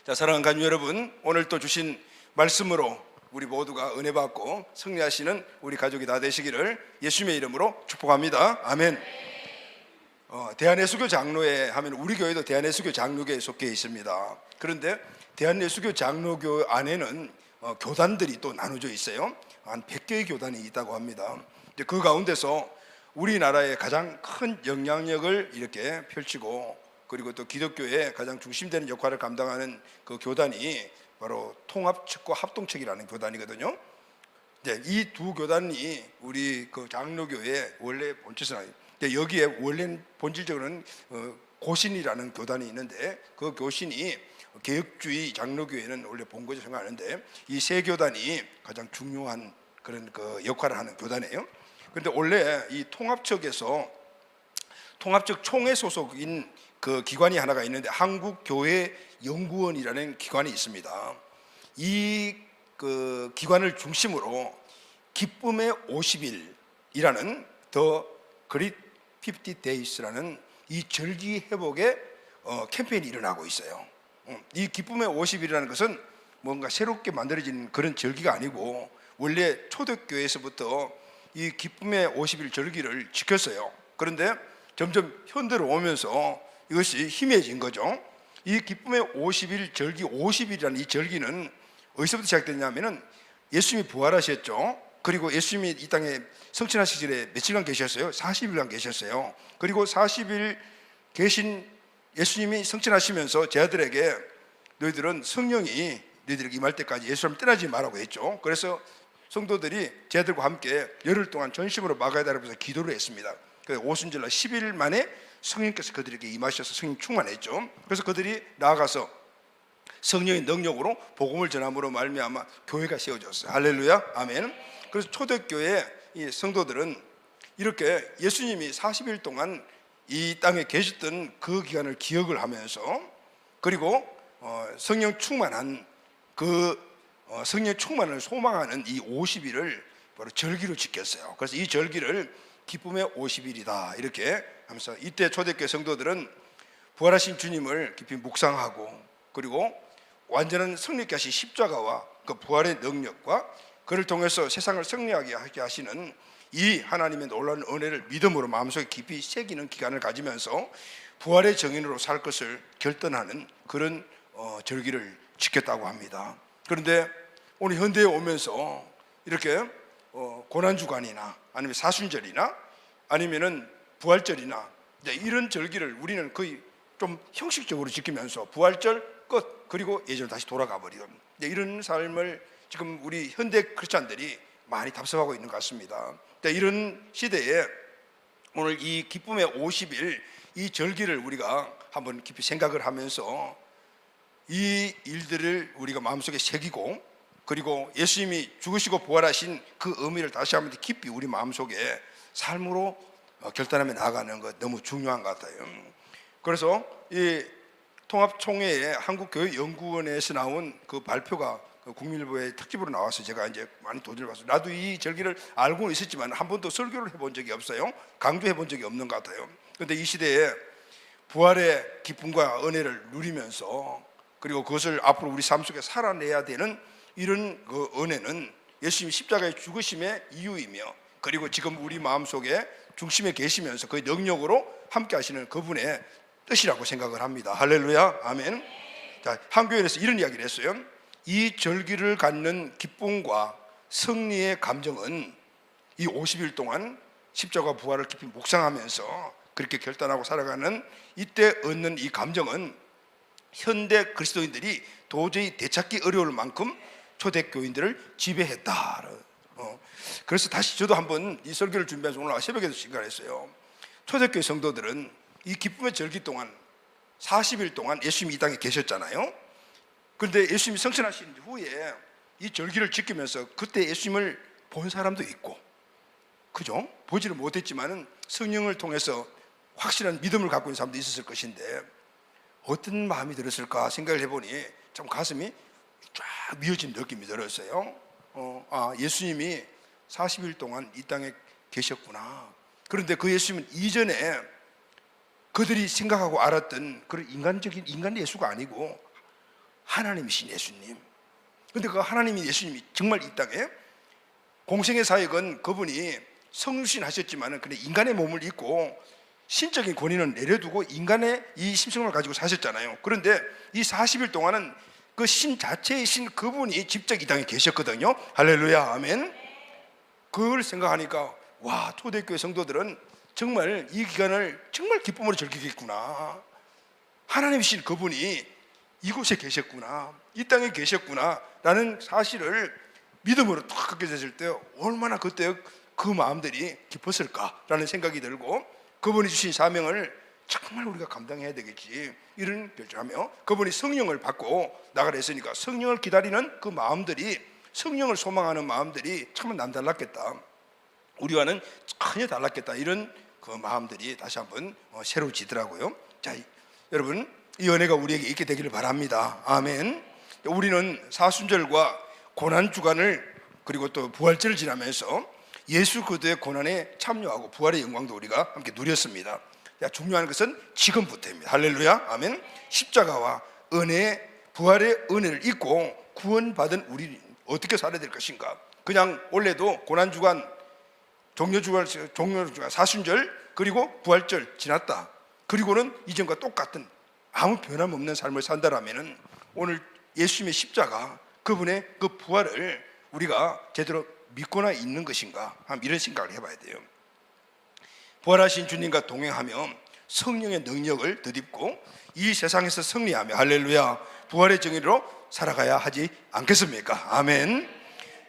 자, 사랑하는 가족 여러분, 오늘 또 주신 말씀으로 우리 모두가 은혜 받고 승리하시는 우리 가족이 다 되시기를 예수님의 이름으로 축복합니다. 아멘. 대한예수교 장로회 하면 우리 교회도 대한예수교 장로교에 속해 있습니다. 그런데 대한예수교 장로교 안에는 교단들이 또 나눠져 있어요. 한 100개의 교단이 있다고 합니다. 그 가운데서 우리나라의 가장 큰 영향력을 이렇게 펼치고, 그리고 또 기독교의 가장 중심되는 역할을 감당하는 그 교단이 바로 통합측과 합동측이라는 교단이거든요. 이 두 교단이 우리 그 장로교의 원래 본질은 아니에요. 여기에 원래 본질적으로는 고신이라는 교단이 있는데, 그 교신이 개혁주의 장로교회는 원래 본거죠 생각하는데, 이 세 교단이 가장 중요한 그런 그 역할을 하는 교단이에요. 그런데 원래 이 통합측에서 통합측 총회 소속인 그 기관이 하나가 있는데, 한국교회연구원이라는 기관이 있습니다. 이 그 기관을 중심으로 기쁨의 50일이라는 더 그릿 50 Days라는 이 절기 회복의 캠페인이 일어나고 있어요. 이 기쁨의 50일이라는 것은 뭔가 새롭게 만들어진 그런 절기가 아니고, 원래 초대교회에서부터 이 기쁨의 50일 절기를 지켰어요. 그런데 점점 현대로 오면서 이것이 희미해진 거죠. 이 기쁨의 50일 절기, 50일이라는 이 절기는 어디서부터 시작됐냐면은 예수님이 부활하셨죠. 그리고 예수님이 이 땅에 성천하시기 전에 며칠간 계셨어요? 40일간 계셨어요. 그리고 40일 계신 예수님이 성천하시면서 제자들에게 너희들은 성령이 너희들에게 임할 때까지 예수님 떠나지 말라고 했죠. 그래서 성도들이 제자들과 함께 열흘 동안 전심으로 마가다라면서 기도를 했습니다. 그래서 오순절날 10일 만에 성령께서 그들에게 임하셔서 성령 충만했죠. 그래서 그들이 나아가서 성령의 능력으로 복음을 전함으로 말미암아 교회가 세워졌어요. 할렐루야, 아멘. 그래서 초대교회 이 성도들은 이렇게 예수님이 40일 동안 이 땅에 계셨던 그 기간을 기억을 하면서, 그리고 성령 충만한 그 성령 충만을 소망하는 이 50일을 바로 절기로 지켰어요. 그래서 이 절기를 기쁨의 50일이다 이렇게 하면서, 이때 초대교회 성도들은 부활하신 주님을 깊이 묵상하고, 그리고 완전한 승리케 하신 십자가와 그 부활의 능력과 그를 통해서 세상을 승리하게 하시는 이 하나님의 놀라운 은혜를 믿음으로 마음속에 깊이 새기는 기간을 가지면서 부활의 정인으로 살 것을 결단하는 그런 절기를 지켰다고 합니다. 그런데 오늘 현대에 오면서 이렇게 고난주간이나 아니면 사순절이나 아니면은 부활절이나 이런 절기를 우리는 거의 좀 형식적으로 지키면서 부활절 끝, 그리고 예전으로 다시 돌아가 버리는 이런 삶을 지금 우리 현대 크리스찬들이 많이 답습하고 있는 것 같습니다. 이런 시대에 오늘 이 기쁨의 50일 이 절기를 우리가 한번 깊이 생각을 하면서 이 일들을 우리가 마음속에 새기고, 그리고 예수님이 죽으시고 부활하신 그 의미를 다시 한번 깊이 우리 마음속에 삶으로 결단하며 나아가는 것 너무 중요한 것 같아요. 그래서 이 통합총회의 한국교회연구원에서 나온 그 발표가 국민일보의 특집으로 나와서 제가 이제 많이 도전을 봤어요. 나도 이 절기를 알고는 있었지만 한 번도 설교를 해본 적이 없어요. 강조해 본 적이 없는 것 같아요. 그런데 이 시대에 부활의 기쁨과 은혜를 누리면서, 그리고 그것을 앞으로 우리 삶 속에 살아내야 되는 이런 그 은혜는 예수님이 십자가의 죽으심의 이유이며, 그리고 지금 우리 마음속에 중심에 계시면서 그 능력으로 함께 하시는 그분의 뜻이라고 생각을 합니다. 할렐루야, 아멘. 자, 한교회에서 이런 이야기를 했어요. 이 절기를 갖는 기쁨과 승리의 감정은 이 50일 동안 십자가 부활을 깊이 묵상하면서 그렇게 결단하고 살아가는 이때 얻는 이 감정은 현대 그리스도인들이 도저히 되찾기 어려울 만큼 초대교인들을 지배했다. 그래서 다시 저도 한번 이 설교를 준비해서 오늘 새벽에도 생각했어요. 초대교회 성도들은 이 기쁨의 절기 동안 40일 동안 예수님이 이 땅에 계셨잖아요. 그런데 예수님이 성천하신 후에 이 절기를 지키면서 그때 예수님을 본 사람도 있고, 그죠? 보지를 못했지만은 성령을 통해서 확실한 믿음을 갖고 있는 사람도 있었을 것인데, 어떤 마음이 들었을까 생각을 해보니 좀 가슴이 쫙 미어진 느낌이 들었어요. 예수님이 40일 동안 이 땅에 계셨구나. 그런데 그 예수님은 이전에 그들이 생각하고 알았던 그런 인간의 예수가 아니고 하나님이신 예수님. 근데 그 하나님이 예수님이 정말 이 땅에 공생의 사역은 그분이 성육신 하셨지만은 그냥 인간의 몸을 입고 신적인 권위는 내려두고 인간의 이 심성을 가지고 사셨잖아요. 그런데 이 40일 동안은 그 신 자체이신 그분이 직접 이 땅에 계셨거든요. 할렐루야, 아멘. 그걸 생각하니까 와, 초대교회 성도들은 정말 이 기간을 정말 기쁨으로 즐기겠구나. 하나님이신 그분이 이곳에 계셨구나, 이 땅에 계셨구나 라는 사실을 믿음으로 딱 갖게 됐을 때 얼마나 그때 그 마음들이 깊었을까라는 생각이 들고, 그분이 주신 사명을 정말 우리가 감당해야 되겠지 이런 결정하며, 그분이 성령을 받고 나가라 했으니까 성령을 기다리는 그 마음들이, 성령을 소망하는 마음들이 정말 남달랐겠다, 우리와는 전혀 달랐겠다, 이런 그 마음들이 다시 한번 새로워지더라고요. 자, 여러분, 이 은혜가 우리에게 있게 되기를 바랍니다. 아멘. 우리는 사순절과 고난주간을 그리고 또 부활절을 지나면서 예수 그리스도의 고난에 참여하고 부활의 영광도 우리가 함께 누렸습니다. 중요한 것은 지금부터입니다. 할렐루야, 아멘. 십자가와 은혜, 부활의 은혜를 입고 구원받은 우리 어떻게 살아야 될 것인가. 그냥 원래도 고난주간, 종려주간, 사순절 그리고 부활절 지났다, 그리고는 이전과 똑같은 아무 변함없는 삶을 산다라면은 오늘 예수님의 십자가, 그분의 그 부활을 우리가 제대로 믿거나 있는 것인가, 이런 생각을 해봐야 돼요. 부활하신 주님과 동행하며 성령의 능력을 덧입고 이 세상에서 승리하며, 할렐루야, 부활의 정의로 살아가야 하지 않겠습니까? 아멘.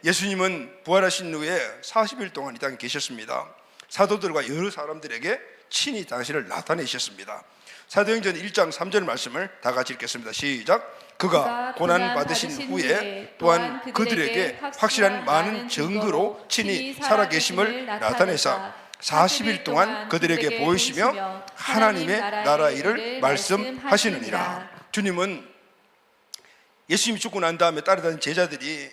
예수님은 부활하신 후에 40일 동안 이 땅에 계셨습니다. 사도들과 여러 사람들에게 친히 당신을 나타내셨습니다. 사도행전 1장 3절 말씀을 다 같이 읽겠습니다. 시작. 그가 고난 받으신 후에 또한 그들에게 확실한 많은 증거로 친히 살아계심을 나타내사 40일 동안 그들에게 보이시며 하나님의 나라 일을 말씀하시느니라. 주님은 예수님이 죽고 난 다음에 따르던 제자들이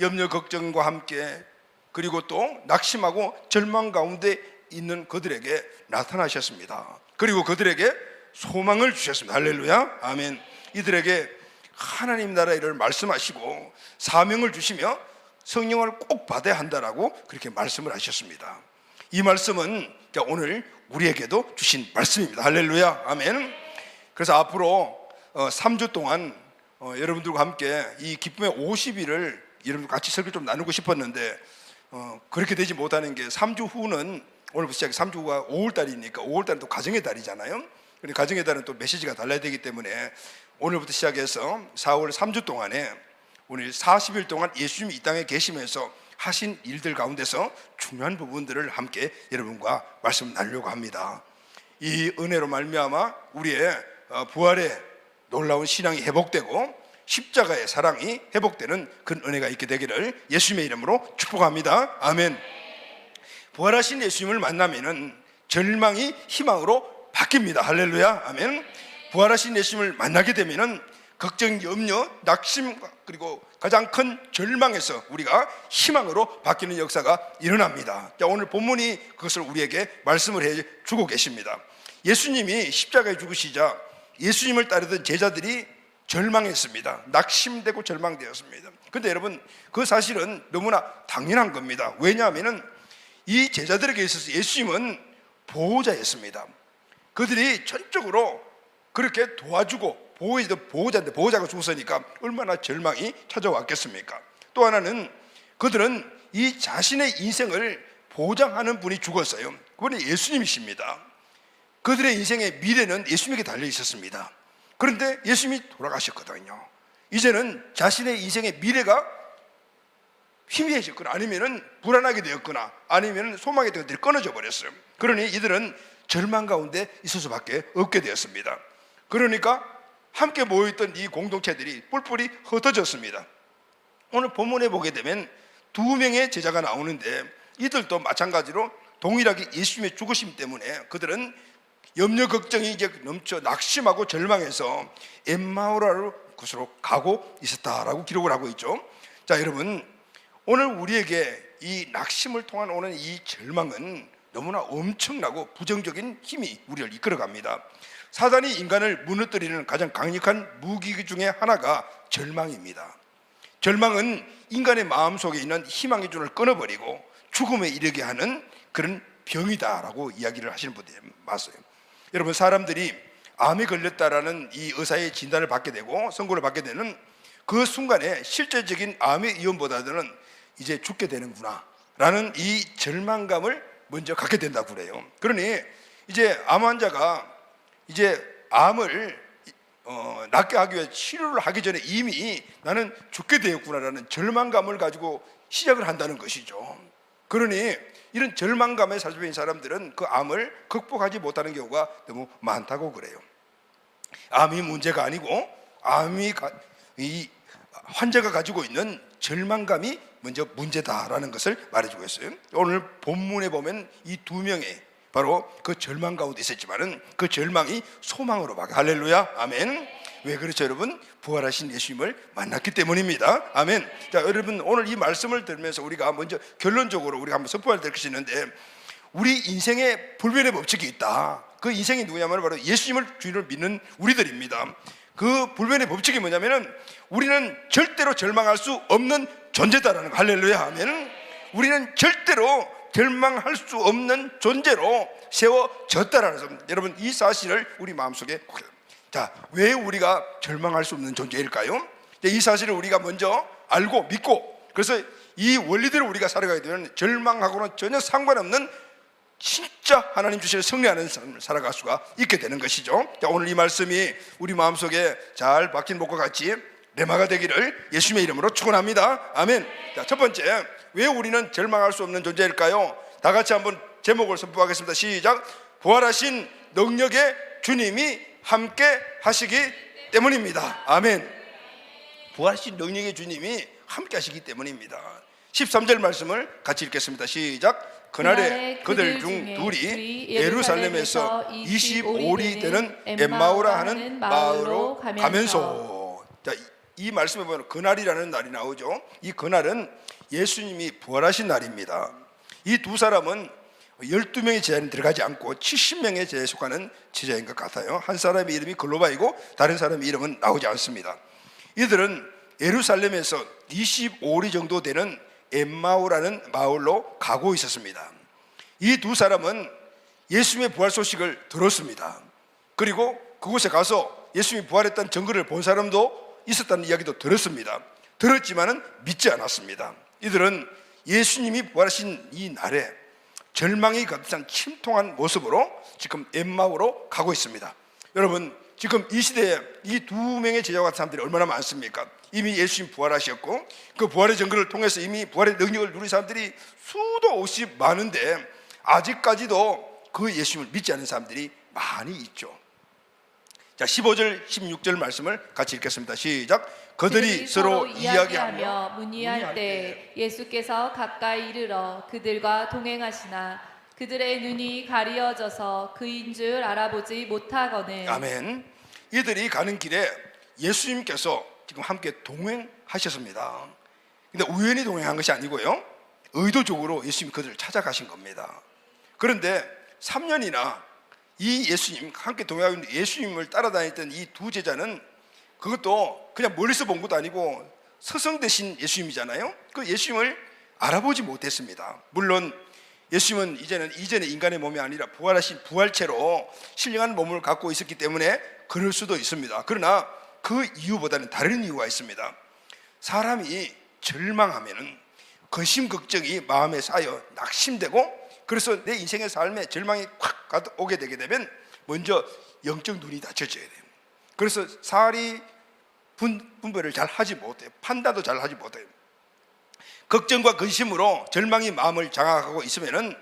염려 걱정과 함께, 그리고 또 낙심하고 절망 가운데 있는 그들에게 나타나셨습니다. 그리고 그들에게 소망을 주셨습니다. 할렐루야, 아멘. 이들에게 하나님 나라 일을 말씀하시고 사명을 주시며 성령을 꼭 받아야 한다라고 그렇게 말씀을 하셨습니다. 이 말씀은 오늘 우리에게도 주신 말씀입니다. 할렐루야, 아멘. 그래서 앞으로 3주 동안 여러분들과 함께 이 기쁨의 50일을 여러분들 같이 설교 좀 나누고 싶었는데 그렇게 되지 못하는 게, 3주 후는 오늘부터 시작해 3주 후가 5월달이니까 5월달은 또 가정의 달이잖아요. 근데 가정의 달은 또 메시지가 달라야 되기 때문에 오늘부터 시작해서 4월 3주 동안에 오늘 40일 동안 예수님이 이 땅에 계시면서 하신 일들 가운데서 중요한 부분들을 함께 여러분과 말씀 나누려고 합니다. 이 은혜로 말미암아 우리의 부활의 놀라운 신앙이 회복되고 십자가의 사랑이 회복되는 그런 은혜가 있게 되기를 예수님의 이름으로 축복합니다. 아멘. 부활하신 예수님을 만나면은 절망이 희망으로 바뀝니다. 할렐루야, 아멘. 부활하신 예수님을 만나게 되면은 걱정, 염려, 낙심, 그리고 가장 큰 절망에서 우리가 희망으로 바뀌는 역사가 일어납니다. 자, 오늘 본문이 그것을 우리에게 말씀을 해주고 계십니다. 예수님이 십자가에 죽으시자 예수님을 따르던 제자들이 절망했습니다. 낙심되고 절망되었습니다. 그런데 여러분, 그 사실은 너무나 당연한 겁니다. 왜냐하면 이 제자들에게 있어서 예수님은 보호자였습니다. 그들이 전적으로 그렇게 도와주고 보호자인데 보호자가 죽었으니까 얼마나 절망이 찾아왔겠습니까? 또 하나는 그들은 이 자신의 인생을 보장하는 분이 죽었어요. 그분은 예수님이십니다. 그들의 인생의 미래는 예수님에게 달려 있었습니다. 그런데 예수님이 돌아가셨거든요. 이제는 자신의 인생의 미래가 희미해졌거나 아니면 불안하게 되었거나 아니면 소망의 등들이 끊어져 버렸어요. 그러니 이들은 절망 가운데 있을 수밖에 없게 되었습니다. 그러니까 함께 모여있던 이 공동체들이 뿔뿔이 흩어졌습니다. 오늘 본문에 보게 되면 2명의 제자가 나오는데 이들도 마찬가지로 동일하게 예수님의 죽으심 때문에 그들은 염려 걱정이 이제 넘쳐 낙심하고 절망해서 엠마오라로 곳으로 가고 있었다라고 기록을 하고 있죠. 자, 여러분, 오늘 우리에게 이 낙심을 통한 오는 이 절망은 너무나 엄청나고 부정적인 힘이 우리를 이끌어갑니다. 사단이 인간을 무너뜨리는 가장 강력한 무기 중에 하나가 절망입니다. 절망은 인간의 마음속에 있는 희망의 줄을 끊어버리고 죽음에 이르게 하는 그런 병이다라고 이야기를 하시는 분들이 많아요. 여러분, 사람들이 암에 걸렸다라는 이 의사의 진단을 받게 되고 선고를 받게 되는 그 순간에 실제적인 암의 위험보다는 이제 죽게 되는구나 라는 이 절망감을 먼저 갖게 된다고 그래요. 그러니 이제 암 환자가 이제 암을 낫게 하기 위해 치료를 하기 전에 이미 나는 죽게 되었구나라는 절망감을 가지고 시작을 한다는 것이죠. 그러니 이런 절망감에 사로잡힌 사람들은 그 암을 극복하지 못하는 경우가 너무 많다고 그래요. 암이 문제가 아니고 이 환자가 가지고 있는 절망감이 먼저 문제다라는 것을 말해주고 있어요. 오늘 본문에 보면 이 두 명의 바로 그 절망 가운데 있었지만은 그 절망이 소망으로 바뀌어. 할렐루야, 아멘. 왜 그렇죠, 여러분? 부활하신 예수님을 만났기 때문입니다. 아멘. 자, 여러분, 오늘 이 말씀을 들으면서 우리가 먼저 결론적으로 우리가 한번 선포할 것이 있는데, 우리 인생에 불변의 법칙이 있다. 그 인생이 누구냐면 바로 예수님을 주인을 믿는 우리들입니다. 그 불변의 법칙이 뭐냐면은 우리는 절대로 절망할 수 없는 존재다라는 거. 할렐루야, 아멘. 우리는 절대로 절망할 수 없는 존재로 세워졌다라는 것. 여러분, 이 사실을 우리 마음속에, 자, 왜 우리가 절망할 수 없는 존재일까요? 이 사실을 우리가 먼저 알고 믿고, 그래서 이 원리대로 우리가 살아가게 되면 절망하고는 전혀 상관없는 진짜 하나님 주시는 승리하는 삶을 살아갈 수가 있게 되는 것이죠. 자, 오늘 이 말씀이 우리 마음속에 잘 박힌 목과 같이 레마가 되기를 예수님의 이름으로 축원합니다. 아멘. 자, 첫 번째, 왜 우리는 절망할 수 없는 존재일까요? 다 같이 한번 제목을 선포하겠습니다. 시작. 부활하신 능력의 주님이 함께 하시기 때문입니다. 아멘. 부활하신 능력의 주님이 함께 하시기 때문입니다. 13절 말씀을 같이 읽겠습니다. 시작. 그날에 그들 중 둘이 예루살렘에서 25리 되는 엠마오라 하는 마을로 가면서. 자, 이 말씀에 보면 그날이라는 날이 나오죠. 이 그날은 예수님이 부활하신 날입니다. 이 두 사람은 12명의 제자는 들어가지 않고 70명의 제자에 속하는 제자인 것 같아요. 한 사람의 이름이 글로바이고 다른 사람의 이름은 나오지 않습니다. 이들은 예루살렘에서 25리 정도 되는 엠마오라는 마을로 가고 있었습니다. 이 두 사람은 예수님의 부활 소식을 들었습니다. 그리고 그곳에 가서 예수님이 부활했다는 증거를 본 사람도 있었다는 이야기도 들었습니다. 들었지만은 믿지 않았습니다. 이들은 예수님이 부활하신 이 날에 절망이 가득한 침통한 모습으로 지금 엠마오로 가고 있습니다. 여러분, 지금 이 시대에 이 두 명의 제자와 같은 사람들이 얼마나 많습니까? 이미 예수님 부활하셨고 그 부활의 증거를 통해서 이미 부활의 능력을 누린 사람들이 수도 없이 많은데 아직까지도 그 예수님을 믿지 않는 사람들이 많이 있죠. 자, 15절 16절 말씀을 같이 읽겠습니다. 시작. 그들이 서로 이야기하며 문의할 때 예수께서 가까이 이르러 그들과 동행하시나 그들의 눈이 가리어져서 그인 줄 알아보지 못하거늘. 아멘. 이들이 가는 길에 예수님께서 지금 함께 동행하셨습니다. 근데 우연히 동행한 것이 아니고요, 의도적으로 예수님이 그들을 찾아가신 겁니다. 그런데 3년이나 이 예수님, 함께 동행하고 있는 예수님을 따라다녔던 이 두 제자는 그것도 그냥 멀리서 본 것도 아니고 스승 되신 예수님이잖아요. 그 예수님을 알아보지 못했습니다. 물론 예수님은 이전에 인간의 몸이 아니라 부활하신 부활체로 신령한 몸을 갖고 있었기 때문에 그럴 수도 있습니다. 그러나 그 이유보다는 다른 이유가 있습니다. 사람이 절망하면은 근심 걱정이 마음에 쌓여 낙심되고, 그래서 내 인생의 삶에 절망이 확 오게 되게 되면 먼저 영적 눈이 닫혀져야 돼요. 그래서 사리 분별을 잘 하지 못해요. 판단도 잘 하지 못해요. 걱정과 근심으로 절망이 마음을 장악하고 있으면은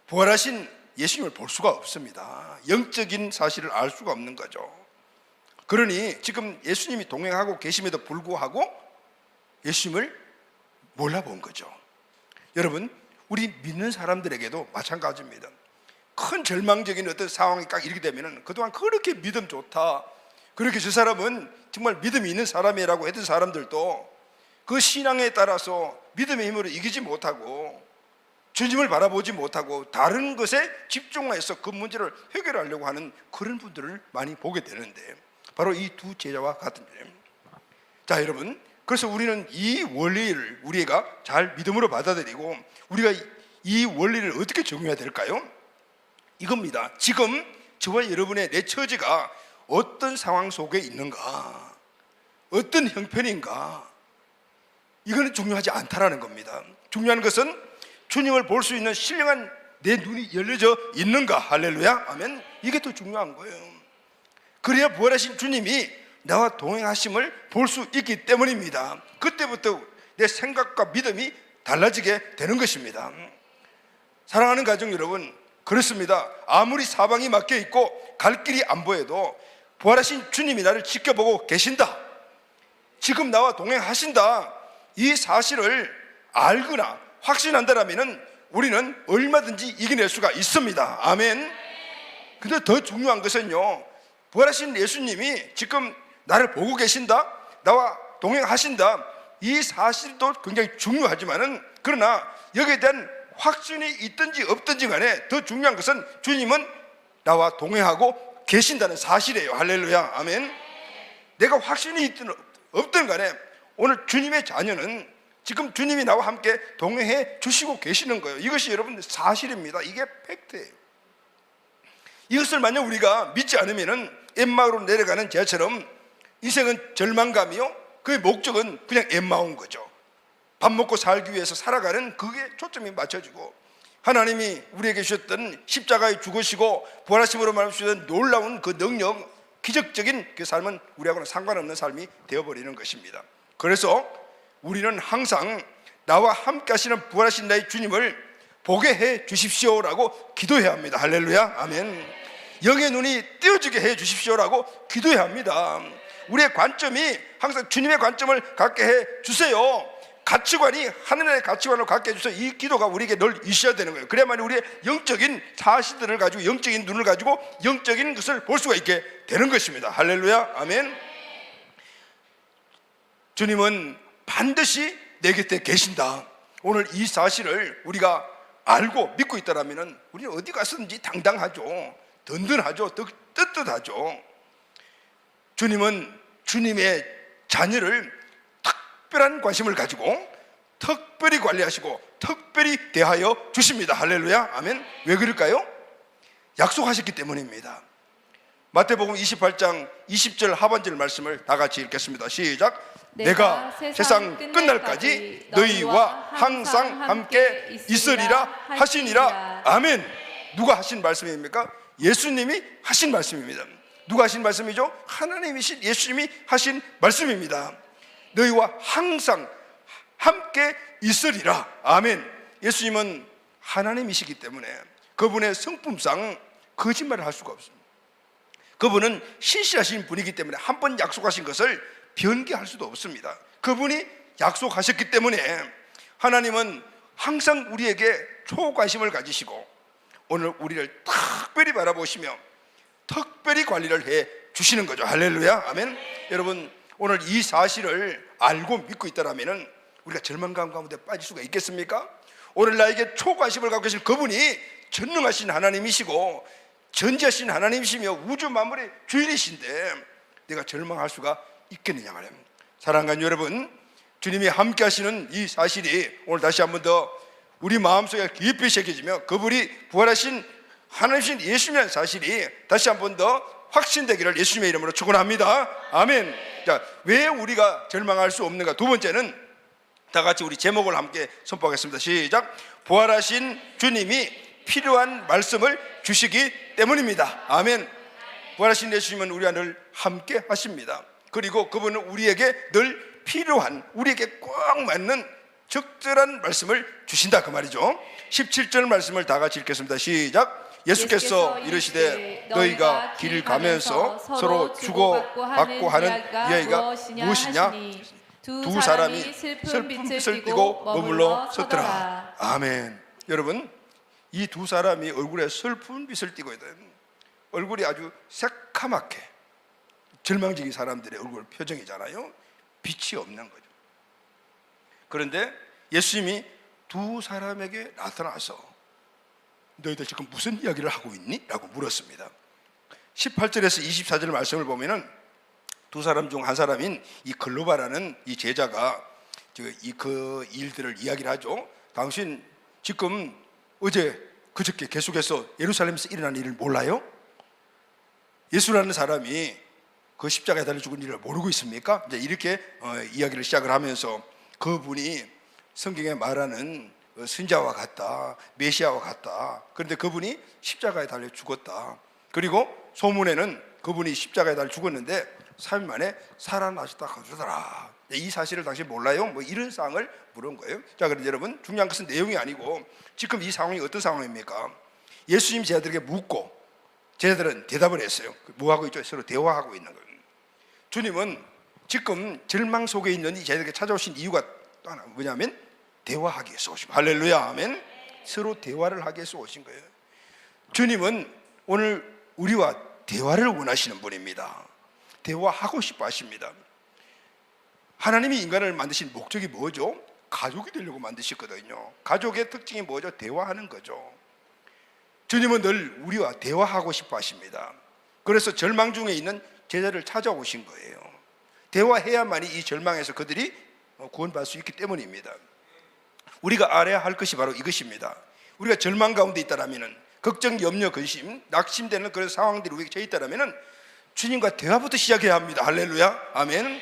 부활하신 예수님을 볼 수가 없습니다. 영적인 사실을 알 수가 없는 거죠. 그러니 지금 예수님이 동행하고 계심에도 불구하고 예수님을 몰라본 거죠. 여러분, 우리 믿는 사람들에게도 마찬가지입니다. 큰 절망적인 어떤 상황이 딱 이렇게 되면은 그동안 그렇게 믿음 좋다, 그렇게 저 사람은 정말 믿음이 있는 사람이라고 했던 사람들도 그 신앙에 따라서 믿음의 힘으로 이기지 못하고 주님을 바라보지 못하고 다른 것에 집중해서 그 문제를 해결하려고 하는 그런 분들을 많이 보게 되는데, 바로 이 두 제자와 같은 점. 자, 여러분, 그래서 우리는 이 원리를 우리가 잘 믿음으로 받아들이고 우리가 이 원리를 어떻게 적용해야 될까요? 이겁니다. 지금 저와 여러분의 내 처지가 어떤 상황 속에 있는가, 어떤 형편인가, 이거는 중요하지 않다라는 겁니다. 중요한 것은 주님을 볼 수 있는 신령한 내 눈이 열려져 있는가. 할렐루야, 아멘. 이게 더 중요한 거예요. 그래야 부활하신 주님이 나와 동행하심을 볼 수 있기 때문입니다. 그때부터 내 생각과 믿음이 달라지게 되는 것입니다. 사랑하는 가족 여러분, 그렇습니다. 아무리 사방이 막혀 있고 갈 길이 안 보여도 부활하신 주님이 나를 지켜보고 계신다, 지금 나와 동행하신다, 이 사실을 알거나 확신한다면 우리는 얼마든지 이겨낼 수가 있습니다. 아멘. 근데 더 중요한 것은요, 부활하신 예수님이 지금 나를 보고 계신다, 나와 동행하신다, 이 사실도 굉장히 중요하지만은, 그러나 여기에 대한 확신이 있든지 없든지 간에 더 중요한 것은 주님은 나와 동행하고 계신다는 사실이에요. 할렐루야, 아멘. 내가 확신이 있든 없든 간에 오늘 주님의 자녀는 지금 주님이 나와 함께 동행해 주시고 계시는 거예요. 이것이 여러분 사실입니다. 이게 팩트예요. 이것을 만약 우리가 믿지 않으면은 엠마오로 내려가는 제처럼 인생은 절망감이요, 그의 목적은 그냥 엠마오인 거죠. 밥 먹고 살기 위해서 살아가는 그게 초점이 맞춰지고, 하나님이 우리에게 주셨던 십자가에 죽으시고 부활하심으로 말하시던 놀라운 그 능력, 기적적인 그 삶은 우리하고는 상관없는 삶이 되어버리는 것입니다. 그래서 우리는 항상 나와 함께 하시는 부활하신 나의 주님을 보게 해 주십시오라고 기도해야 합니다. 할렐루야, 아멘. 영의 눈이 띄어지게 해 주십시오라고 기도해야 합니다. 우리의 관점이 항상 주님의 관점을 갖게 해 주세요. 가치관이 하늘의 가치관을 갖게 해주세요. 이 기도가 우리에게 늘 있어야 되는 거예요. 그래야만 우리의 영적인 사실들을 가지고, 영적인 눈을 가지고 영적인 것을 볼 수가 있게 되는 것입니다. 할렐루야, 아멘. 주님은 반드시 내 곁에 계신다, 오늘 이 사실을 우리가 알고 믿고 있다면 우리는 어디 가서든지 당당하죠, 든든하죠, 떳떳하죠. 주님은 주님의 자녀를 특별한 관심을 가지고 특별히 관리하시고 특별히 대하여 주십니다. 할렐루야, 아멘. 왜 그럴까요? 약속하셨기 때문입니다. 마태복음 28장 20절 하반절 말씀을 다 같이 읽겠습니다. 시작. 내가 세상 끝날까지 너희와 항상 함께 있으리라 하시니라. 아멘. 누가 하신 말씀입니까? 예수님이 하신 말씀입니다. 누가 하신 말씀이죠? 하나님이신 예수님이 하신 말씀입니다. 너희와 항상 함께 있으리라. 아멘. 예수님은 하나님이시기 때문에 그분의 성품상 거짓말을 할 수가 없습니다. 그분은 신실하신 분이기 때문에 한 번 약속하신 것을 변개할 수도 없습니다. 그분이 약속하셨기 때문에 하나님은 항상 우리에게 초관심을 가지시고 오늘 우리를 특별히 바라보시며 특별히 관리를 해 주시는 거죠. 할렐루야, 아멘. 여러분, 오늘 이 사실을 알고 믿고 있다면 우리가 절망감 가운데 빠질 수가 있겠습니까? 오늘 나에게 초관심을 갖고 계신 그분이 전능하신 하나님이시고 전지하신 하나님이시며 우주 만물의 주인이신데 내가 절망할 수가 있겠느냐 말이에요. 사랑하는 여러분, 주님이 함께 하시는 이 사실이 오늘 다시 한 번 더 우리 마음속에 깊이 새겨지며 그분이 부활하신 하나님이신 예수님이라는 사실이 다시 한 번 더 확신되기를 예수님의 이름으로 축원합니다. 아멘. 자, 왜 우리가 절망할 수 없는가? 두 번째는 다 같이 우리 제목을 함께 선포하겠습니다. 시작. 부활하신 주님이 필요한 말씀을 주시기 때문입니다. 아멘. 부활하신 예수님은 우리와 늘 함께 하십니다. 그리고 그분은 우리에게 늘 필요한, 우리에게 꼭 맞는 적절한 말씀을 주신다, 그 말이죠. 17절 말씀을 다 같이 읽겠습니다. 시작. 예수께서 이르시되 너희가 길 가면서 서로 주고받고 하는 이야기가 무엇이냐? 두 사람이 슬픈 빛을 띠고 머물러 섰더라. 아멘. 여러분, 이 두 사람이 얼굴에 슬픈 빛을 띠고 있다. 얼굴이 아주 새카맣게, 절망적인 사람들의 얼굴 표정이잖아요. 빛이 없는 거죠. 그런데 예수님이 두 사람에게 나타나서 너희들 지금 무슨 이야기를 하고 있니? 라고 물었습니다. 18절에서 24절 말씀을 보면은 두 사람 중 한 사람인 이 글로바라는 이 제자가 그 일들을 이야기를 하죠. 당신 지금 어제 그저께 계속해서 예루살렘에서 일어난 일을 몰라요? 예수라는 사람이 그 십자가에 달려 죽은 일을 모르고 있습니까? 이제 이렇게 이야기를 시작을 하면서 그분이 성경에 말하는 선자와 같다, 메시아와 같다. 그런데 그분이 십자가에 달려 죽었다. 그리고 소문에는 그분이 십자가에 달려 죽었는데 3일 만에 살아나셨다 그러더라. 이 사실을 당신 몰라요? 뭐 이런 상황을 물은 거예요. 자, 그런데 여러분 중요한 것은 내용이 아니고 지금 이 상황이 어떤 상황입니까? 예수님 제자들에게 묻고 제자들은 대답을 했어요. 뭐 하고 있죠? 서로 대화하고 있는 거예요. 주님은 지금 절망 속에 있는 이 제자들에게 찾아오신 이유가 또 하나 뭐냐면 대화하기 위해서 오신 거예요. 할렐루야, 아멘. 서로 대화를 하기 위해서 오신 거예요. 주님은 오늘 우리와 대화를 원하시는 분입니다. 대화하고 싶어 하십니다. 하나님이 인간을 만드신 목적이 뭐죠? 가족이 되려고 만드셨거든요. 가족의 특징이 뭐죠? 대화하는 거죠. 주님은 늘 우리와 대화하고 싶어 하십니다. 그래서 절망 중에 있는 제자를 찾아오신 거예요. 대화해야만이 이 절망에서 그들이 구원받을 수 있기 때문입니다. 우리가 알아야 할 것이 바로 이것입니다. 우리가 절망 가운데 있다라면, 걱정, 염려, 근심, 낙심되는 그런 상황들이 우리에게 처해 있다라면 주님과 대화부터 시작해야 합니다. 할렐루야, 아멘.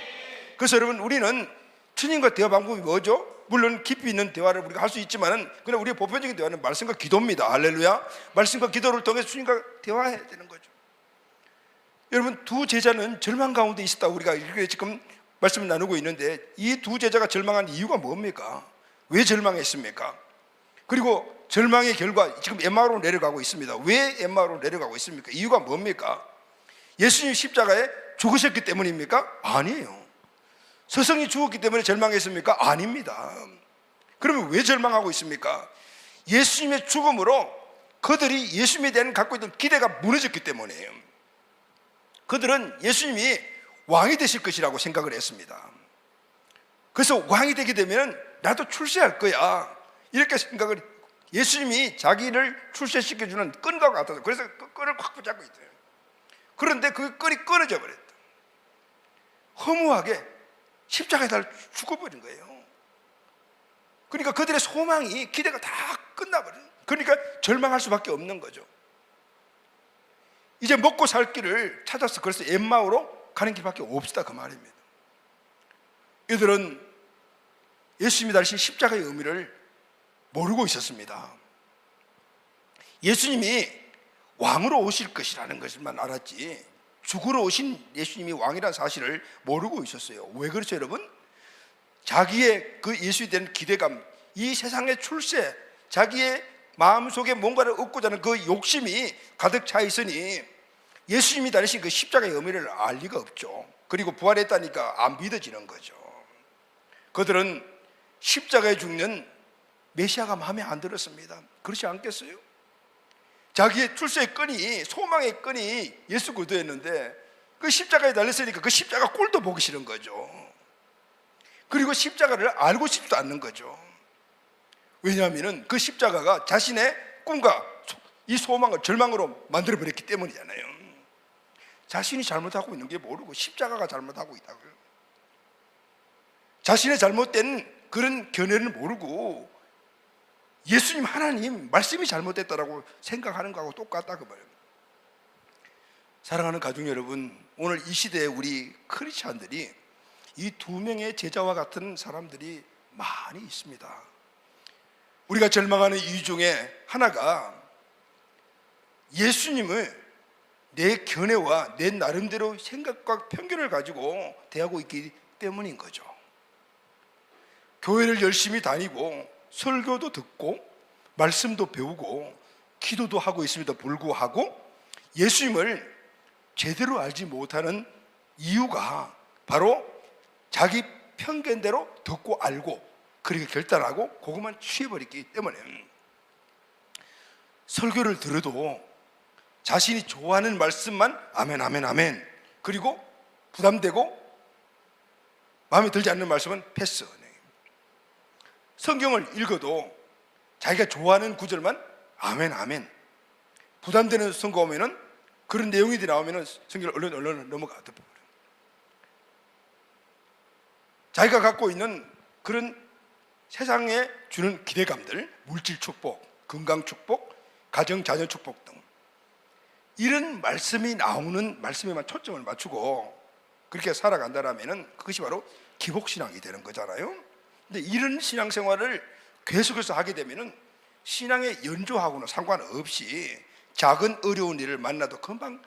그래서 여러분 우리는 주님과 대화 방법이 뭐죠? 물론 깊이 있는 대화를 우리가 할 수 있지만은 그러나 우리의 보편적인 대화는 말씀과 기도입니다. 할렐루야. 말씀과 기도를 통해서 주님과 대화해야 되는 거죠. 여러분 두 제자는 절망 가운데 있었다. 우리가 이렇게 지금 말씀을 나누고 있는데 이 두 제자가 절망한 이유가 뭡니까? 왜 절망했습니까? 그리고 절망의 결과 지금 엠마오로 내려가고 있습니다. 왜 엠마오로 내려가고 있습니까? 이유가 뭡니까? 예수님 십자가에 죽으셨기 때문입니까? 아니에요. 스승이 죽었기 때문에 절망했습니까? 아닙니다. 그러면 왜 절망하고 있습니까? 예수님의 죽음으로 그들이 예수님에 대한 갖고 있던 기대가 무너졌기 때문이에요. 그들은 예수님이 왕이 되실 것이라고 생각을 했습니다. 그래서 왕이 되게 되면 나도 출세할 거야 이렇게 생각을, 예수님이 자기를 출세시켜주는 끈과 같아서 그래서 그 끈을 꽉 붙잡고 있어요. 그런데 그 끈이 끊어져 버렸다. 허무하게 십자가에 달려 죽어버린 거예요. 그러니까 그들의 소망이, 기대가 다 끝나버린, 그러니까 절망할 수밖에 없는 거죠. 이제 먹고 살 길을 찾았어. 그래서 엠마오로 가는 길밖에 없다 그 말입니다. 이들은 예수님이 달리신 십자가의 의미를 모르고 있었습니다. 예수님이 왕으로 오실 것이라는 것만 알았지 죽으러 오신 예수님이 왕이라는 사실을 모르고 있었어요. 왜 그렇죠 여러분? 자기의 그 예수에 대한 기대감, 이 세상의 출세, 자기의 마음속에 뭔가를 얻고자 하는 그 욕심이 가득 차 있으니 예수님이 달리신 그 십자가의 의미를 알 리가 없죠. 그리고 부활했다니까 안 믿어지는 거죠. 그들은 십자가에 죽는 메시아가 마음에 안 들었습니다. 그렇지 않겠어요? 자기의 출세의 끈이, 소망의 끈이 예수 그리스도였는데 그 십자가에 달렸으니까 그 십자가 꼴도 보기 싫은 거죠. 그리고 십자가를 알고 싶지도 않는 거죠. 왜냐하면 그 십자가가 자신의 꿈과 이 소망을 절망으로 만들어버렸기 때문이잖아요. 자신이 잘못하고 있는 게 모르고 십자가가 잘못하고 있다고요. 자신의 잘못된 그런 견해를 모르고 예수님 하나님 말씀이 잘못됐다라고 생각하는 거하고 똑같다 그 말이에요. 사랑하는 가족 여러분, 오늘 이 시대에 우리 크리스찬들이 이 두 명의 제자와 같은 사람들이 많이 있습니다. 우리가 절망하는 이유 중에 하나가 예수님을 내 견해와 내 나름대로 생각과 편견을 가지고 대하고 있기 때문인 거죠. 교회를 열심히 다니고 설교도 듣고 말씀도 배우고 기도도 하고 있음에도 불구하고 예수님을 제대로 알지 못하는 이유가 바로 자기 편견대로 듣고 알고 그렇게 결단하고 그것만 취해버렸기 때문에 설교를 들어도 자신이 좋아하는 말씀만 아멘 아멘 아멘, 그리고 부담되고 마음에 들지 않는 말씀은 패스. 성경을 읽어도 자기가 좋아하는 구절만 아멘 아멘, 부담되는 성경 오면은 그런 내용이 나오면은 성경을 얼른 넘어가. 자기가 갖고 있는 그런 세상에 주는 기대감들, 물질 축복, 건강 축복, 가정 자녀 축복 등 이런 말씀이 나오는 말씀에만 초점을 맞추고 그렇게 살아간다라면은 그것이 바로 기복신앙이 되는 거잖아요. 근데 이런 신앙생활을 계속해서 하게 되면은 신앙에 연조하고는 상관없이 작은 어려운 일을 만나도 금방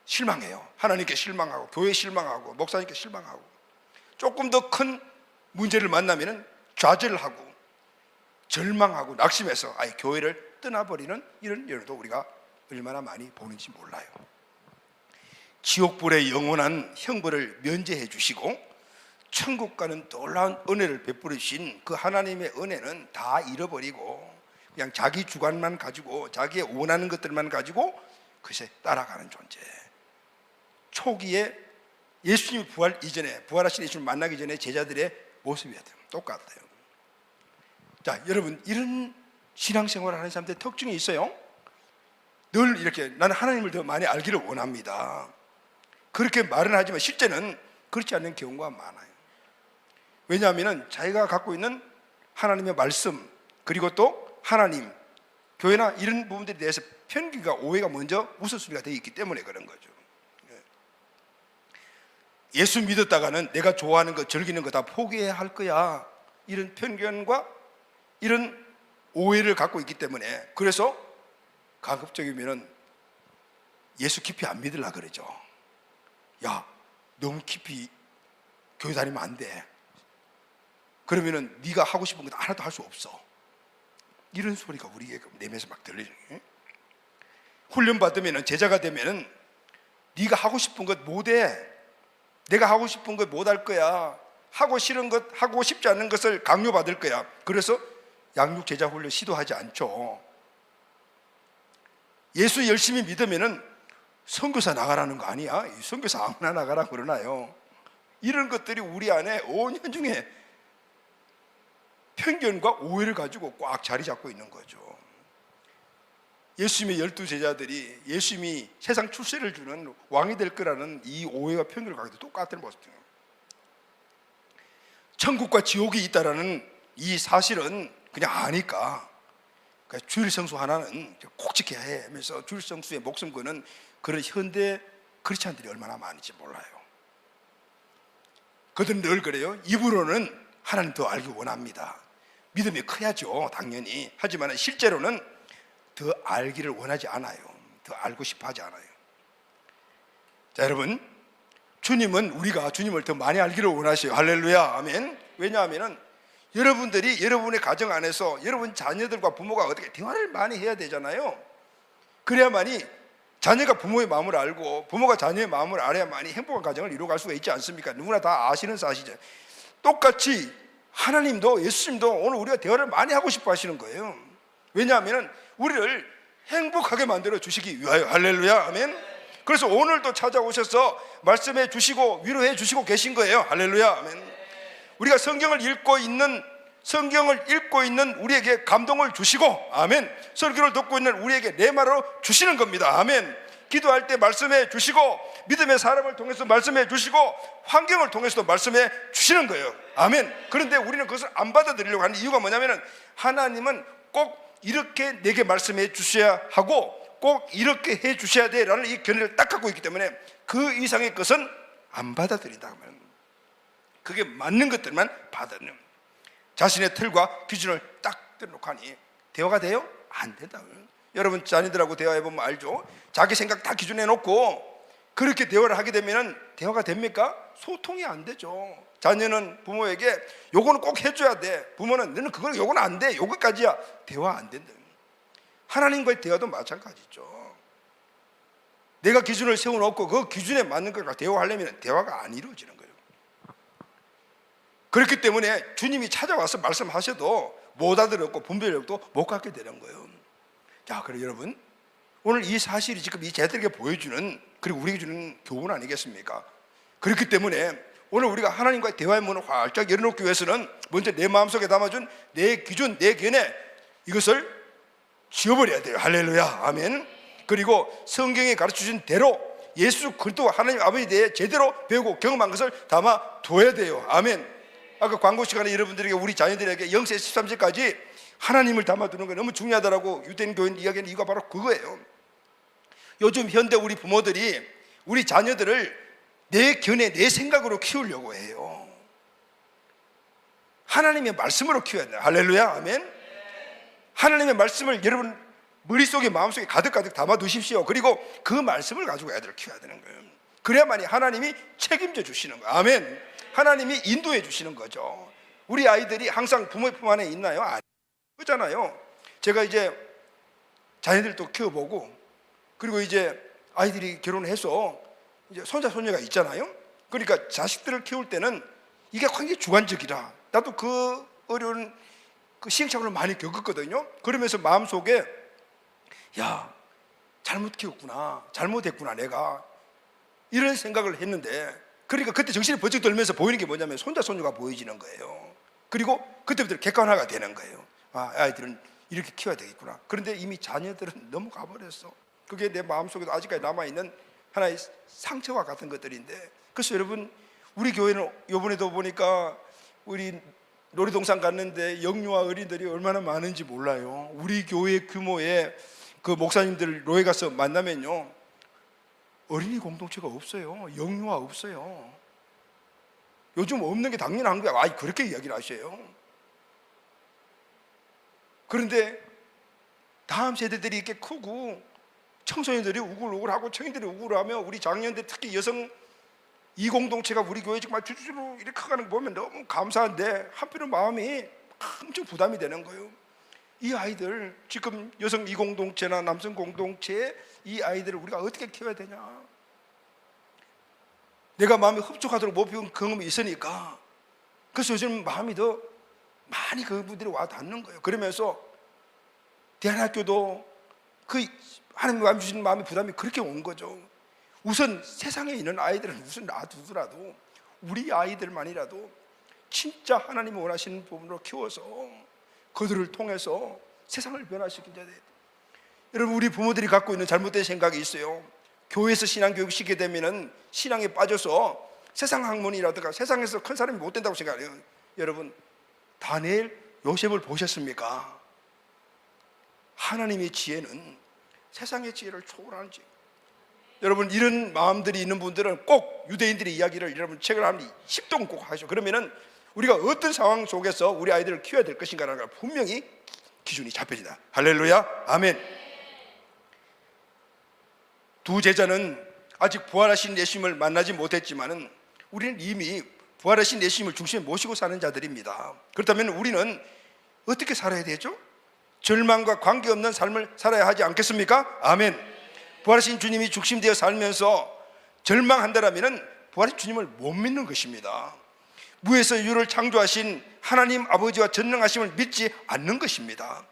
실망해요. 하나님께 실망하고 교회에 실망하고 목사님께 실망하고 조금 더 큰 문제를 만나면은 좌절하고 절망하고 낙심해서 아예 교회를 떠나버리는 이런 일도 우리가 얼마나 많이 보는지 몰라요. 지옥불의 영원한 형벌을 면제해 주시고 천국 가는 놀라운 은혜를 베풀어 주신 그 하나님의 은혜는 다 잃어버리고 그냥 자기 주관만 가지고 자기의 원하는 것들만 가지고 그것에 따라가는 존재. 초기에 예수님이 부활 이전에 부활하신 예수님을 만나기 전에 제자들의 모습이었어요. 똑같아요. 자, 여러분 이런 신앙생활을 하는 사람들의 특징이 있어요. 늘 이렇게 나는 하나님을 더 많이 알기를 원합니다. 그렇게 말은 하지만 실제는 그렇지 않는 경우가 많아요. 왜냐하면 자기가 갖고 있는 하나님의 말씀 그리고 또 하나님, 교회나 이런 부분들에 대해서 편견과 오해가 먼저 우선순위가 되어 있기 때문에 그런 거죠. 예수 믿었다가는 내가 좋아하는 거 즐기는 거 다 포기해야 할 거야, 이런 편견과 이런 오해를 갖고 있기 때문에 그래서 가급적이면 예수 깊이 안 믿으려고 그러죠. 야, 너무 깊이 교회 다니면 안 돼. 그러면은 네가 하고 싶은 거 하나도 할 수 없어. 이런 소리가 우리에게 내면서 막 들리죠. 훈련 받으면 제자가 되면은 네가 하고 싶은 것 못해. 내가 하고 싶은 것 못 할 거야. 하고 싫은 것, 하고 싶지 않은 것을 강요받을 거야. 그래서 양육 제자 훈련 시도하지 않죠. 예수 열심히 믿으면은 선교사 나가라는 거 아니야? 선교사 아무나 나가라 그러나요? 이런 것들이 우리 안에 온 현중에 편견과 오해를 가지고 꽉 자리 잡고 있는 거죠. 예수님의 12제자들이 예수님이 세상 출세를 주는 왕이 될 거라는 이 오해와 편견을 가지고 똑같은 모습이에요. 천국과 지옥이 있다라는 이 사실은 그냥 아니까 그러니까 주일 성수 하나는 꼭 지켜야 해 하면서 주일 성수에 목숨 거는 그런 현대 크리스찬들이 얼마나 많은지 몰라요. 그들은 늘 그래요. 입으로는 하나님 더 알기 원합니다. 믿음이 커야죠, 당연히. 하지만 실제로는 더 알기를 원하지 않아요. 더 알고 싶어 하지 않아요. 자, 여러분, 주님은 우리가 주님을 더 많이 알기를 원하셔요. 할렐루야, 아멘. 왜냐하면 여러분들이 여러분의 가정 안에서 여러분 자녀들과 부모가 어떻게 대화를 많이 해야 되잖아요. 그래야만이 자녀가 부모의 마음을 알고 부모가 자녀의 마음을 알아야만이 행복한 가정을 이루어갈 수가 있지 않습니까? 누구나 다 아시는 사실이죠. 똑같이 하나님도 예수님도 오늘 우리가 대화를 많이 하고 싶어 하시는 거예요. 왜냐하면 우리를 행복하게 만들어 주시기 위하여. 할렐루야, 아멘. 그래서 오늘도 찾아오셔서 말씀해 주시고 위로해 주시고 계신 거예요. 할렐루야, 아멘. 우리가 성경을 읽고 있는 우리에게 감동을 주시고, 아멘. 설교를 듣고 있는 우리에게 레마로 주시는 겁니다. 아멘. 기도할 때 말씀해 주시고 믿음의 사람을 통해서 말씀해 주시고 환경을 통해서도 말씀해 주시는 거예요. 아멘. 그런데 우리는 그것을 안 받아들이려고 하는 이유가 뭐냐면 하나님은 꼭 이렇게 내게 말씀해 주셔야 하고 꼭 이렇게 해 주셔야 돼 라는 이 견해를 딱 갖고 있기 때문에 그 이상의 것은 안 받아들인다 하면 그게 맞는 것들만 받아들이는, 자신의 틀과 기준을 딱 떼놓고 하니 대화가 돼요? 안 된다. 여러분 자녀들하고 대화해보면 알죠. 자기 생각 다 기준해 놓고 그렇게 대화를 하게 되면 대화가 됩니까? 소통이 안 되죠. 자녀는 부모에게 요거는 꼭 해줘야 돼, 부모는 너는 그건 요거는 안 돼, 요거까지야. 대화 안 된다. 하나님과의 대화도 마찬가지죠. 내가 기준을 세워놓고 그 기준에 맞는 것과 대화하려면 대화가 안 이루어지는 거예요. 그렇기 때문에 주님이 찾아와서 말씀하셔도 못 알아듣고 분별력도 못 갖게 되는 거예요. 자, 그럼 여러분, 오늘 이 사실이 지금 이 제자들에게 보여주는, 그리고 우리에게 주는 교훈 아니겠습니까? 그렇기 때문에 오늘 우리가 하나님과의 대화의 문을 활짝 열어놓기 위해서는 먼저 내 마음속에 담아준 내 기준, 내 견해, 이것을 지워버려야 돼요. 할렐루야, 아멘. 그리고 성경에 가르쳐준 대로 예수 그리스도 하나님 아버지에 대해 제대로 배우고 경험한 것을 담아 둬야 돼요. 아멘. 아까 광고 시간에 여러분들에게 우리 자녀들에게 0세 13세까지 하나님을 담아두는 게 너무 중요하다라고 유대인 교인 이야기하는 이유가 바로 그거예요. 요즘 현대 우리 부모들이 우리 자녀들을 내 견해, 내 생각으로 키우려고 해요. 하나님의 말씀으로 키워야 돼요. 할렐루야, 아멘. 하나님의 말씀을 여러분 머릿속에 마음속에 가득가득 담아두십시오. 그리고 그 말씀을 가지고 애들을 키워야 되는 거예요. 그래야만이 하나님이 책임져 주시는 거예요. 아멘. 하나님이 인도해 주시는 거죠. 우리 아이들이 항상 부모의 품 안에 있나요? 아니잖아요. 제가 이제 자녀들도 키워보고, 그리고 이제 아이들이 결혼해서 이제 손자 손녀가 있잖아요. 그러니까 자식들을 키울 때는 이게 굉장히 주관적이라, 나도 그 어려운 그 시행착오를 많이 겪었거든요. 그러면서 마음속에 야, 잘못 키웠구나, 잘못했구나 내가, 이런 생각을 했는데, 그러니까 그때 정신이 번쩍 들면서 보이는 게 뭐냐면 손자 손녀가 보여지는 거예요. 그리고 그때부터 객관화가 되는 거예요. 아, 아이들은 이렇게 키워야 되겠구나. 그런데 이미 자녀들은 너무 가버렸어. 그게 내 마음속에도 아직까지 남아있는 하나의 상처와 같은 것들인데, 그래서 여러분, 우리 교회는 이번에도 보니까 우리 놀이동산 갔는데 영유아 어린들이 얼마나 많은지 몰라요. 우리 교회 규모의 그 목사님들 로에 가서 만나면요, 어린이 공동체가 없어요. 영유아 없어요. 요즘 없는 게 당연한 거야. 아, 그렇게 이야기를 하셔요. 그런데 다음 세대들이 이렇게 크고 청소년들이 우글우글하고 청년들이 우글하며 우리 장년들, 특히 여성 이 공동체가 우리 교회 정말 주주로 이렇게 커가는 거 보면 너무 감사한데, 한편으로 마음이 엄청 부담이 되는 거예요. 이 아이들, 지금 여성 이 공동체나 남성 공동체의 이 아이들을 우리가 어떻게 키워야 되냐. 내가 마음이 흡족하도록 못 배운 경험이 있으니까, 그래서 요즘 마음이 더 많이 그분들이 와 닿는 거예요. 그러면서 대안학교도 그 하나님 마음 주시는 마음의 부담이 그렇게 온 거죠. 우선 세상에 있는 아이들은 우선 놔두더라도 우리 아이들만이라도 진짜 하나님이 원하시는 부분으로 키워서 그들을 통해서 세상을 변화시키자. 여러분, 우리 부모들이 갖고 있는 잘못된 생각이 있어요. 교회에서 신앙교육 시키게 되면은 신앙에 빠져서 세상 학문이라든가 세상에서 큰 사람이 못 된다고 생각해요. 여러분, 다니엘, 요셉을 보셨습니까? 하나님의 지혜는 세상의 지혜를 초월하는 지혜. 여러분, 이런 마음들이 있는 분들은 꼭 유대인들의 이야기를 여러분 책을 한 10동 꼭 하시죠. 그러면은 우리가 어떤 상황 속에서 우리 아이들을 키워야 될 것인가라는 걸 분명히 기준이 잡혀진다. 할렐루야, 아멘. 두 제자는 아직 부활하신 예수님을 만나지 못했지만은 우리는 이미 부활하신 예수님을 중심에 모시고 사는 자들입니다. 그렇다면 우리는 어떻게 살아야 되죠? 절망과 관계없는 삶을 살아야 하지 않겠습니까? 아멘. 부활하신 주님이 중심되어 살면서 절망한다라면 부활하신 주님을 못 믿는 것입니다. 무에서 유를 창조하신 하나님 아버지와 전능하심을 믿지 않는 것입니다.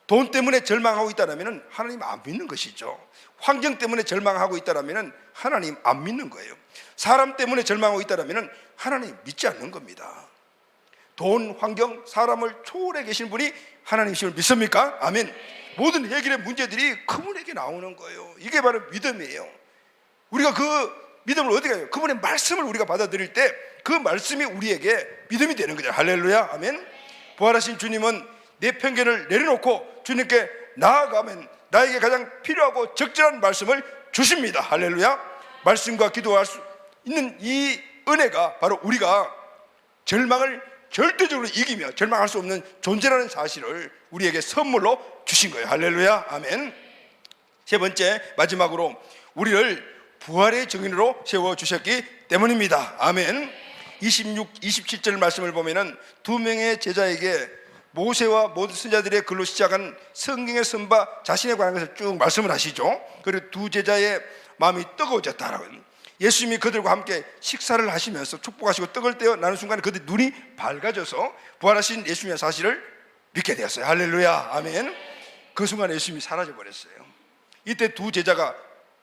돈 때문에 절망하고 있다면 하나님 안 믿는 것이죠. 환경 때문에 절망하고 있다면 하나님 안 믿는 거예요. 사람 때문에 절망하고 있다면 하나님 믿지 않는 겁니다. 돈, 환경, 사람을 초월해 계신 분이 하나님이심을 믿습니까? 아멘. 모든 해결의 문제들이 그분에게 나오는 거예요. 이게 바로 믿음이에요. 우리가 그 믿음을 어떻게 해요? 그분의 말씀을 우리가 받아들일 때 그 말씀이 우리에게 믿음이 되는 거죠. 할렐루야, 아멘. 부활하신 주님은 내 편견을 내려놓고 주님께 나아가면 나에게 가장 필요하고 적절한 말씀을 주십니다. 할렐루야. 말씀과 기도할 수 있는 이 은혜가 바로 우리가 절망을 절대적으로 이기며 절망할 수 없는 존재라는 사실을 우리에게 선물로 주신 거예요. 할렐루야, 아멘. 세 번째, 마지막으로 우리를 부활의 증인으로 세워주셨기 때문입니다. 아멘. 27절 말씀을 보면은 두 명의 제자에게 모세와 모든 선자들의 글로 시작한 성경의 선바 자신에 관한 것을 쭉 말씀을 하시죠. 그리고 두 제자의 마음이 뜨거워졌다라고. 예수님이 그들과 함께 식사를 하시면서 축복하시고 떡을 떼어 나눈 순간에 그들 눈이 밝아져서 부활하신 예수님의 사실을 믿게 되었어요. 할렐루야, 아멘. 그 순간 예수님이 사라져 버렸어요. 이때 두 제자가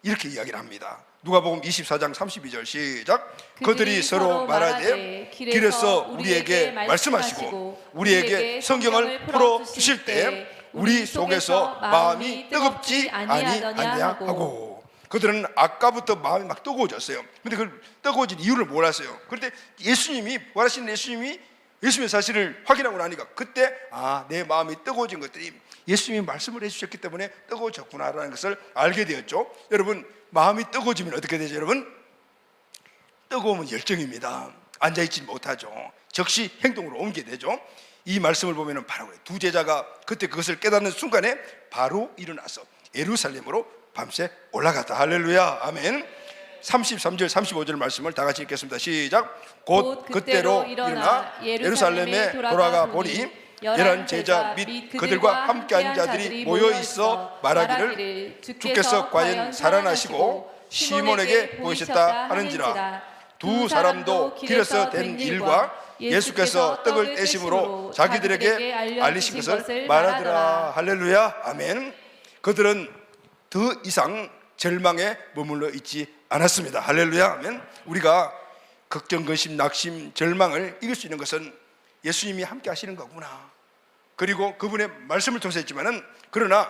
이렇게 이야기를 합니다. 누가복음 24장 32절 시작. 그들이 서로 말하되 길에서 우리에게 말씀하시고 우리에게 성경을 풀어주실 때 우리 속에서 마음이 뜨겁지 아니하고. 그들은 아까부터 마음이 막 뜨거워졌어요. 근데 그 뜨거워진 이유를 몰랐어요. 그런데 예수님이 부활하신 예수님이 예수님의 사실을 확인하고 나니까 그때 내 마음이 뜨거워진 것들이 예수님이 말씀을 해주셨기 때문에 뜨거워졌구나라는 것을 알게 되었죠. 여러분, 마음이 뜨거워지면 어떻게 되죠? 여러분, 뜨거우면 열정입니다. 앉아있지 못하죠. 즉시 행동으로 옮게 되죠. 이 말씀을 보면 바로 두 제자가 그때 그것을 깨닫는 순간에 바로 일어나서 예루살렘으로 밤새 올라갔다. 할렐루야, 아멘. 33절 35절 말씀을 다 같이 읽겠습니다. 시작. 곧 그때로 일어나 예루살렘에 돌아가 보니 열한 제자 및 그들과 함께한 자들이 모여 있어 말하기를 주께서 과연 살아나시고 시몬에게 보이셨다 하는지라. 두 사람도 길에서 된 일과 예수께서 떡을 떼심으로 자기들에게 알리신 것을 말하더라. 할렐루야, 아멘. 그들은 더 이상 절망에 머물러 있지 않았습니다. 할렐루야, 아멘. 우리가 걱정, 근심, 낙심, 절망을 이길 수 있는 것은 예수님이 함께 하시는 거구나, 그리고 그분의 말씀을 통해서 했지만은, 그러나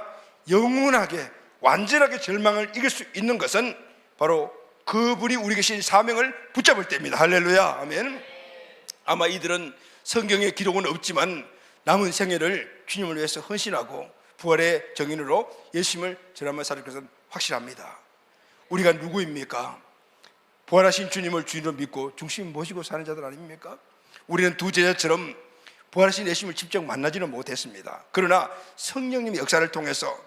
영원하게 완전하게 절망을 이길 수 있는 것은 바로 그분이 우리 계신 사명을 붙잡을 때입니다. 할렐루야, 아멘. 아마 이들은 성경에 기록은 없지만 남은 생애를 주님을 위해서 헌신하고 부활의 정인으로 예수님을 전하며 살 것은 확실합니다. 우리가 누구입니까? 부활하신 주님을 주인으로 믿고 중심 모시고 사는 자들 아닙니까? 우리는 두 제자처럼 부활하신 예수님을 직접 만나지는 못했습니다. 그러나 성령님의 역사를 통해서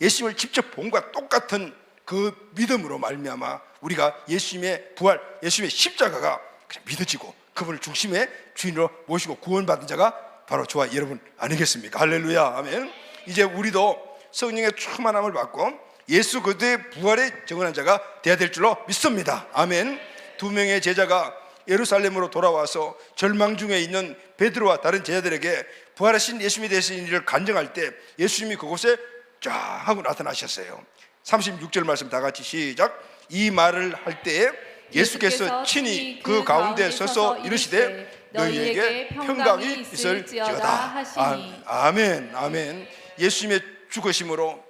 예수님을 직접 본과 똑같은 그 믿음으로 말미암아 우리가 예수님의 부활, 예수님의 십자가가 그냥 믿어지고 그분을 중심의 주인으로 모시고 구원받은 자가 바로 저와 여러분 아니겠습니까? 할렐루야, 아멘. 이제 우리도 성령의 충만함을 받고 예수 그리스도의 부활에 정언한 자가 되어야 될 줄로 믿습니다. 아멘. 두 명의 제자가 예루살렘으로 돌아와서 절망 중에 있는 베드로와 다른 제자들에게 부활하신 예수님에 대해서 일을 간증할 때 예수님이 그곳에 쫙 하고 나타나셨어요. 36절 말씀 다 같이 시작. 이 말을 할 때에 예수께서 친히 그 가운데 서서 이르시되 너희에게 평강이 있을지어다 하시니. 아멘, 아멘. 예수님의 죽으심으로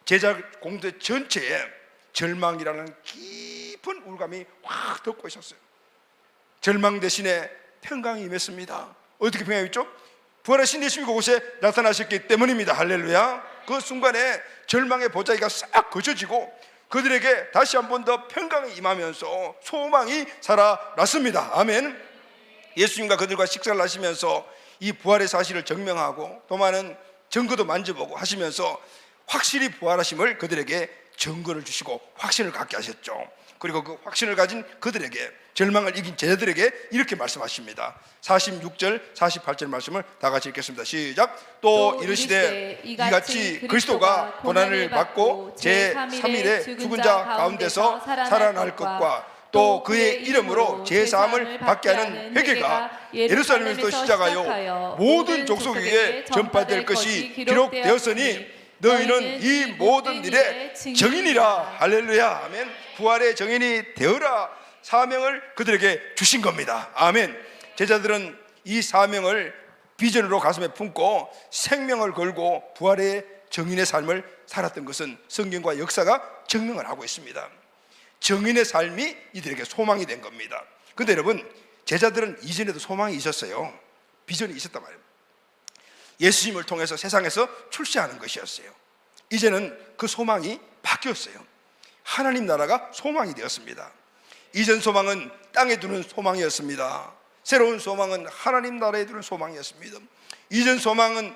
제자 공동체 전체에 절망이라는 깊은 우울감이 확 덮고 있었어요. 절망 대신에 평강이 임했습니다. 어떻게 평강이 있죠? 부활하신 예수님이 그곳에 나타나셨기 때문입니다. 할렐루야. 그 순간에 절망의 보자기가 싹 거쳐지고 그들에게 다시 한 번 더 평강이 임하면서 소망이 살아났습니다. 아멘. 예수님과 그들과 식사를 하시면서 이 부활의 사실을 증명하고 또 많은 증거도 만져보고 하시면서 확실히 부활하심을 그들에게 증거를 주시고 확신을 갖게 하셨죠. 그리고 그 확신을 가진 그들에게, 절망을 이긴 제자들에게 이렇게 말씀하십니다. 46절 48절 말씀을 다 같이 읽겠습니다. 시작. 또 이르시되 이같이 그리스도가 고난을 받고 제3일에 죽은 자 가운데서 살아날 것과 또 그의 이름으로 제사함을 받게 하는 회개가 예루살렘에서 시작하여 모든 족속에게 전파될 것이 기록되었으니 너희는 이 모든 일의 증인이라. 할렐루야, 아멘. 부활의 증인이 되어라 사명을 그들에게 주신 겁니다. 아멘. 제자들은 이 사명을 비전으로 가슴에 품고 생명을 걸고 부활의 증인의 삶을 살았던 것은 성경과 역사가 증명을 하고 있습니다. 증인의 삶이 이들에게 소망이 된 겁니다. 그런데 여러분, 제자들은 이전에도 소망이 있었어요. 비전이 있었단 말이에요. 예수님을 통해서 세상에서 출세하는 것이었어요. 이제는 그 소망이 바뀌었어요. 하나님 나라가 소망이 되었습니다. 이전 소망은 땅에 두는 소망이었습니다. 새로운 소망은 하나님 나라에 두는 소망이었습니다. 이전 소망은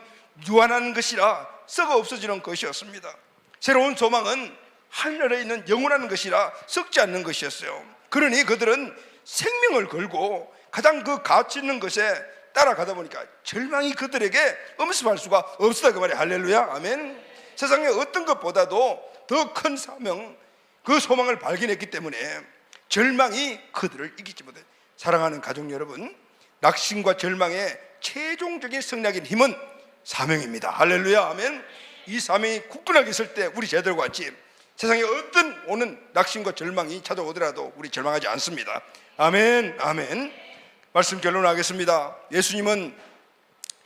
유한한 것이라 썩어 없어지는 것이었습니다. 새로운 소망은 하늘에 있는 영원한 것이라 썩지 않는 것이었어요. 그러니 그들은 생명을 걸고 가장 그 가치 있는 것에 따라가다 보니까 절망이 그들에게 엄습할 수가 없었다 그 말이에요. 할렐루야, 아멘. 세상에 어떤 것보다도 더 큰 사명, 그 소망을 발견했기 때문에 절망이 그들을 이기지 못해. 사랑하는 가족 여러분, 낙심과 절망의 최종적인 승리하기 힘은 사명입니다. 할렐루야, 아멘. 이 사명이 굳건하게 있을 때 우리 제자들과 같이 세상에 어떤 오는 낙심과 절망이 찾아오더라도 우리 절망하지 않습니다. 아멘, 아멘. 말씀 결론하겠습니다.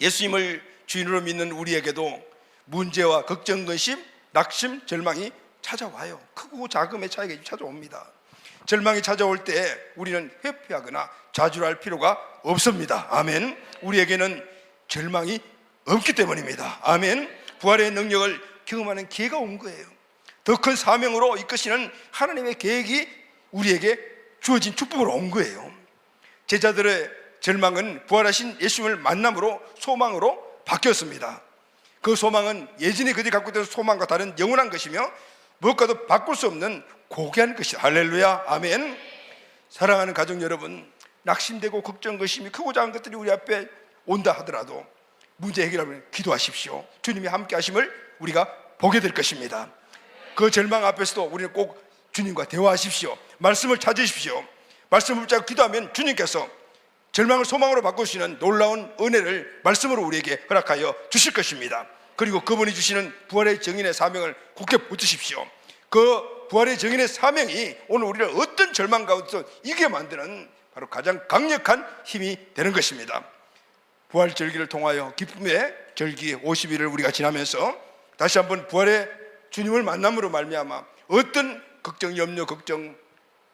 예수님을 주인으로 믿는 우리에게도 문제와 걱정, 근심, 낙심, 절망이 찾아와요. 크고 작음의 차이가 찾아옵니다. 절망이 찾아올 때 우리는 회피하거나 좌절할 필요가 없습니다. 아멘. 우리에게는 절망이 없기 때문입니다. 아멘. 부활의 능력을 경험하는 기회가 온 거예요. 더 큰 사명으로 이끄시는 하나님의 계획이 우리에게 주어진 축복으로 온 거예요. 제자들의 절망은 부활하신 예수님을 만남으로 소망으로 바뀌었습니다. 그 소망은 예전에 그들이 갖고 있던 소망과 다른 영원한 것이며 무엇과도 바꿀 수 없는 고귀한 것이다. 할렐루야. 아멘. 사랑하는 가족 여러분, 낙심되고 걱정, 의심이 크고 작은 것들이 우리 앞에 온다 하더라도 문제 해결하면 기도하십시오. 주님이 함께 하심을 우리가 보게 될 것입니다. 그 절망 앞에서도 우리는 꼭 주님과 대화하십시오. 말씀을 찾으십시오. 말씀을 붙잡고 기도하면 주님께서 절망을 소망으로 바꾸시는 놀라운 은혜를 말씀으로 우리에게 허락하여 주실 것입니다. 그리고 그분이 주시는 부활의 정인의 사명을 굳게 붙드십시오. 그 부활의 정인의 사명이 오늘 우리를 어떤 절망 가운데서 이기게 만드는 바로 가장 강력한 힘이 되는 것입니다. 부활 절기를 통하여 기쁨의 절기 50일을 우리가 지나면서 다시 한번 부활의 주님을 만남으로 말미암아 어떤 걱정, 염려, 걱정,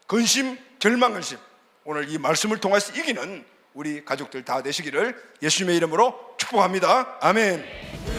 근심, 절망, 근심 오늘 이 말씀을 통해서 이기는 우리 가족들 다 되시기를 예수님의 이름으로 축복합니다. 아멘.